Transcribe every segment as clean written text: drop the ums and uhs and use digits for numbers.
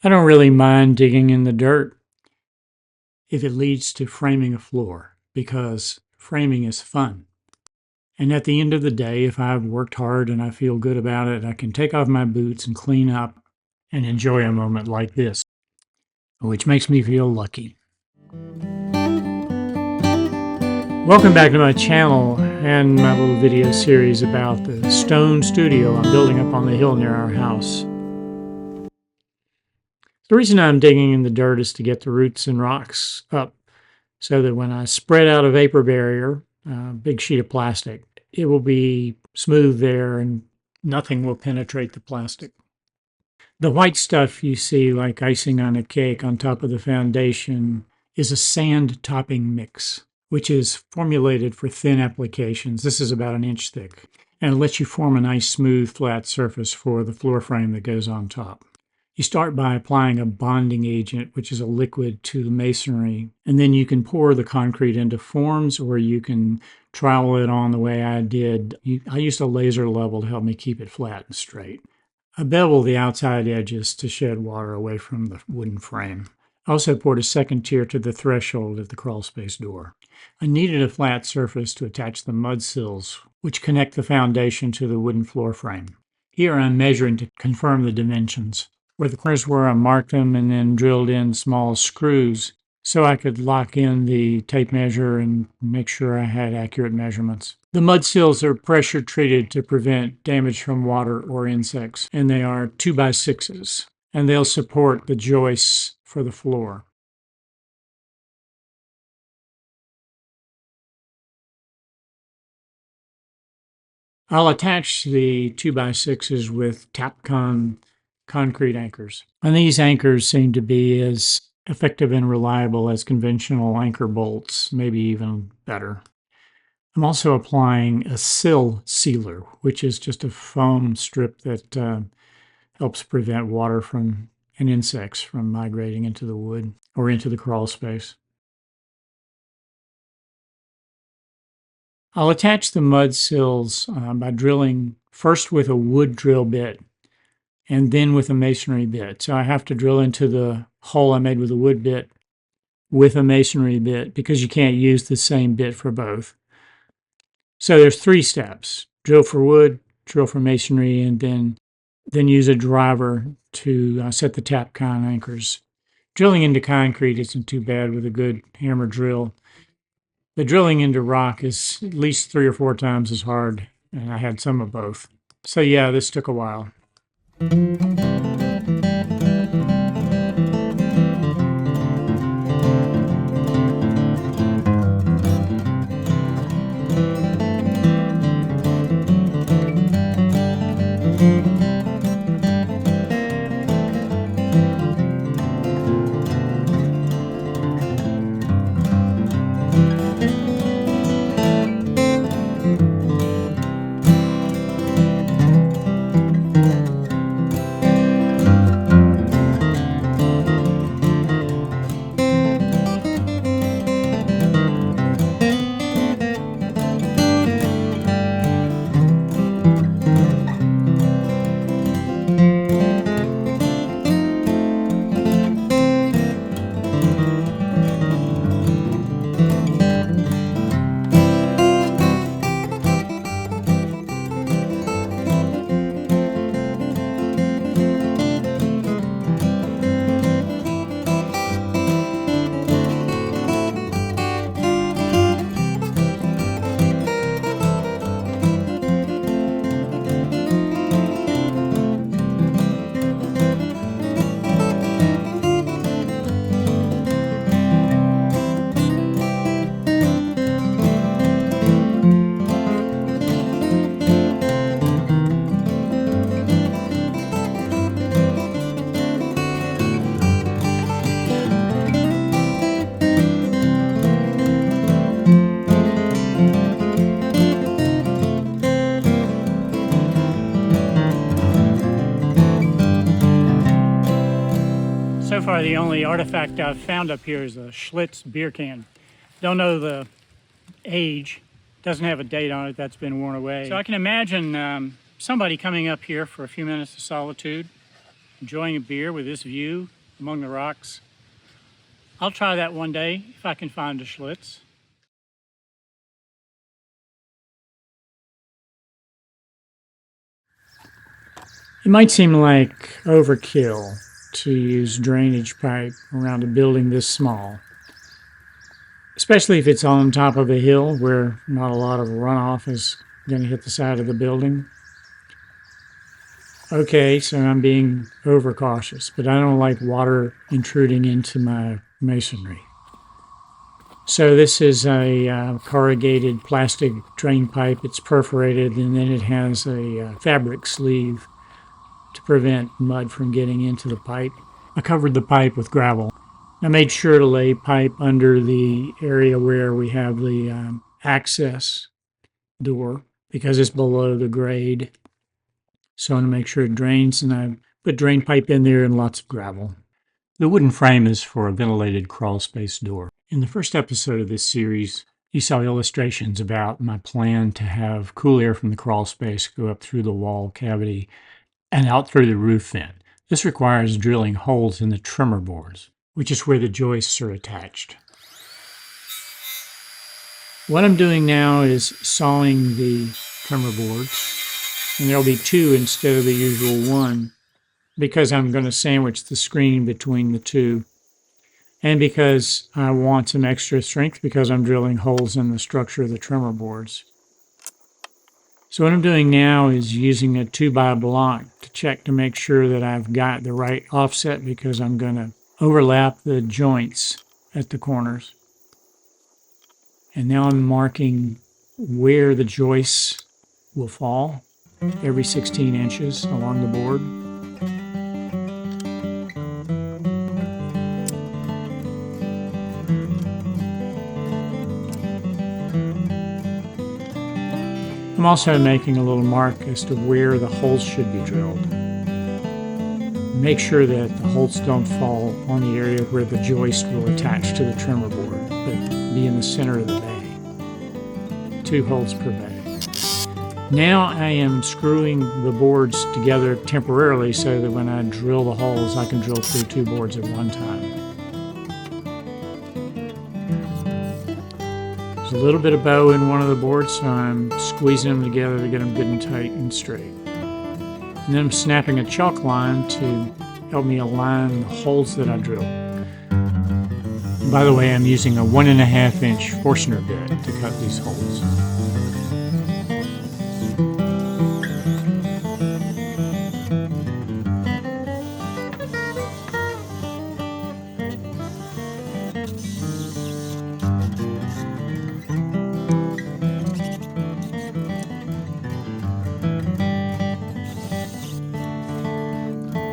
I don't really mind digging in the dirt if it leads to framing a floor, because framing is fun. And at the end of the day, if I've worked hard and I feel good about it, I can take off my boots and clean up and enjoy a moment like this, which makes me feel lucky. Welcome back to my channel and my little video series about the stone studio I'm building up on the hill near our house. The reason I'm digging in the dirt is to get the roots and rocks up so that when I spread out a vapor barrier, a big sheet of plastic, it will be smooth there and nothing will penetrate the plastic. The white stuff you see like icing on a cake on top of the foundation is a sand topping mix, which is formulated for thin applications. This is about an inch thick, and it lets you form a nice smooth flat surface for the floor frame that goes on top. You start by applying a bonding agent, which is a liquid, to the masonry, and then you can pour the concrete into forms, or you can trowel it on the way I did. I used a laser level to help me keep it flat and straight. I bevel the outside edges to shed water away from the wooden frame. I also poured a second tier to the threshold at the crawl space door. I needed a flat surface to attach the mud sills, which connect the foundation to the wooden floor frame. Here I'm measuring to confirm the dimensions. Where the corners were, I marked them and then drilled in small screws so I could lock in the tape measure and make sure I had accurate measurements. The mud sills are pressure treated to prevent damage from water or insects, and they are 2x6s, and they'll support the joists for the floor. I'll attach the 2x6s with Tapcon concrete anchors. And these anchors seem to be as effective and reliable as conventional anchor bolts, maybe even better. I'm also applying a sill sealer, which is just a foam strip that helps prevent water from and insects from migrating into the wood or into the crawl space. I'll attach the mud sills by drilling first with a wood drill bit and then with a masonry bit. So I have to drill into the hole I made with a wood bit with a masonry bit because you can't use the same bit for both. So there's 3 steps: drill for wood, drill for masonry, and then use a driver to set the Tapcon anchors. Drilling into concrete isn't too bad with a good hammer drill. The drilling into rock is at least 3 or 4 times as hard, and I had some of both. So yeah, this took a while. So far, the only artifact I've found up here is a Schlitz beer can. Don't know the age, doesn't have a date on it, that's been worn away. So I can imagine somebody coming up here for a few minutes of solitude, enjoying a beer with this view among the rocks. I'll try that one day if I can find a Schlitz. It might seem like overkill to use drainage pipe around a building this small, especially if it's on top of a hill where not a lot of runoff is going to hit the side of the building. Okay, so I'm being overcautious, but I don't like water intruding into my masonry. So this is a corrugated plastic drain pipe. It's perforated, and then it has a fabric sleeve to prevent mud from getting into the pipe. I covered the pipe with gravel. I made sure to lay pipe under the area where we have the access door because it's below the grade. So I want to make sure it drains, and I put drain pipe in there and lots of gravel. The wooden frame is for a ventilated crawl space door. In the first episode of this series, you saw illustrations about my plan to have cool air from the crawl space go up through the wall cavity and out through the roof vent. This requires drilling holes in the trimmer boards, which is where the joists are attached. What I'm doing now is sawing the trimmer boards, and there'll be two instead of the usual one, because I'm going to sandwich the screen between the two, and because I want some extra strength because I'm drilling holes in the structure of the trimmer boards. So what I'm doing now is using a 2x block to check to make sure that I've got the right offset because I'm going to overlap the joints at the corners. And now I'm marking where the joists will fall every 16 inches along the board. I'm also making a little mark as to where the holes should be drilled. Make sure that the holes don't fall on the area where the joist will attach to the trimmer board, but be in the center of the bay. 2 holes per bay. Now I am screwing the boards together temporarily so that when I drill the holes, I can drill through 2 boards at one time. There's a little bit of bow in one of the boards, so I'm squeezing them together to get them good and tight and straight. And then I'm snapping a chalk line to help me align the holes that I drill. And by the way, I'm using a 1.5 inch Forstner bit to cut these holes.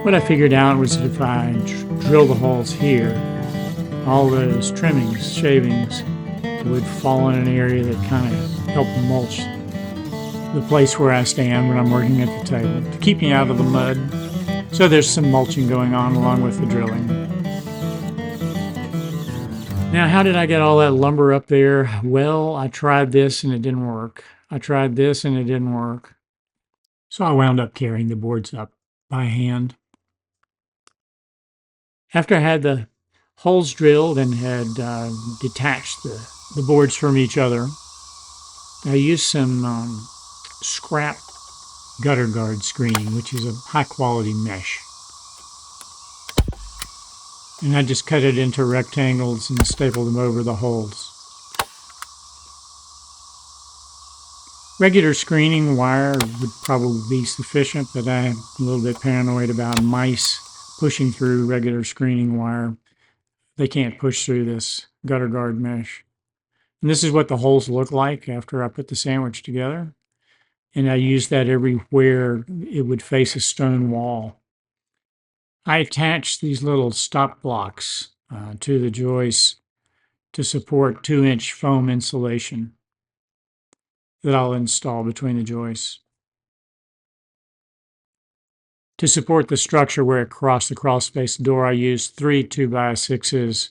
What I figured out was that if I drill the holes here, all those trimmings, shavings, would fall in an area that kind of helped mulch the place where I stand when I'm working at the table to keep me out of the mud. So there's some mulching going on along with the drilling. Now, how did I get all that lumber up there? Well, I tried this and it didn't work. I tried this and it didn't work. So I wound up carrying the boards up by hand. After I had the holes drilled and had detached the boards from each other, I used some scrap gutter guard screening, which is a high quality mesh. And I just cut it into rectangles and stapled them over the holes. Regular screening wire would probably be sufficient, but I'm a little bit paranoid about mice pushing through regular screening wire. They can't push through this gutter guard mesh. And this is what the holes look like after I put the sandwich together. And I used that everywhere it would face a stone wall. I attached these little stop blocks to the joists to support 2-inch foam insulation that I'll install between the joists. To support the structure where it crossed the crawl space door, I used 3 2x6s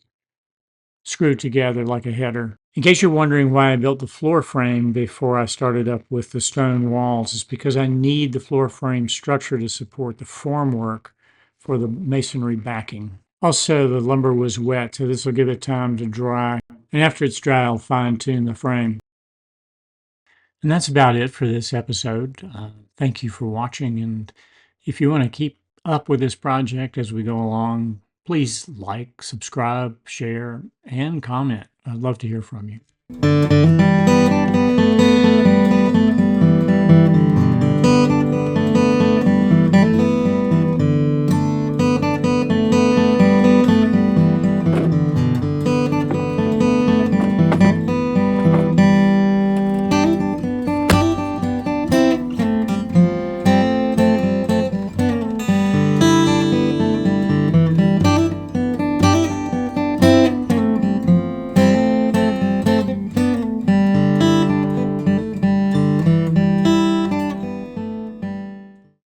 screwed together like a header. In case you're wondering why I built the floor frame before I started up with the stone walls, it's because I need the floor frame structure to support the formwork for the masonry backing. Also, the lumber was wet, so this will give it time to dry. And after it's dry, I'll fine tune the frame. And that's about it for this episode. Thank you for watching. And if you want to keep up with this project as we go along, please like, subscribe, share, and comment. I'd love to hear from you.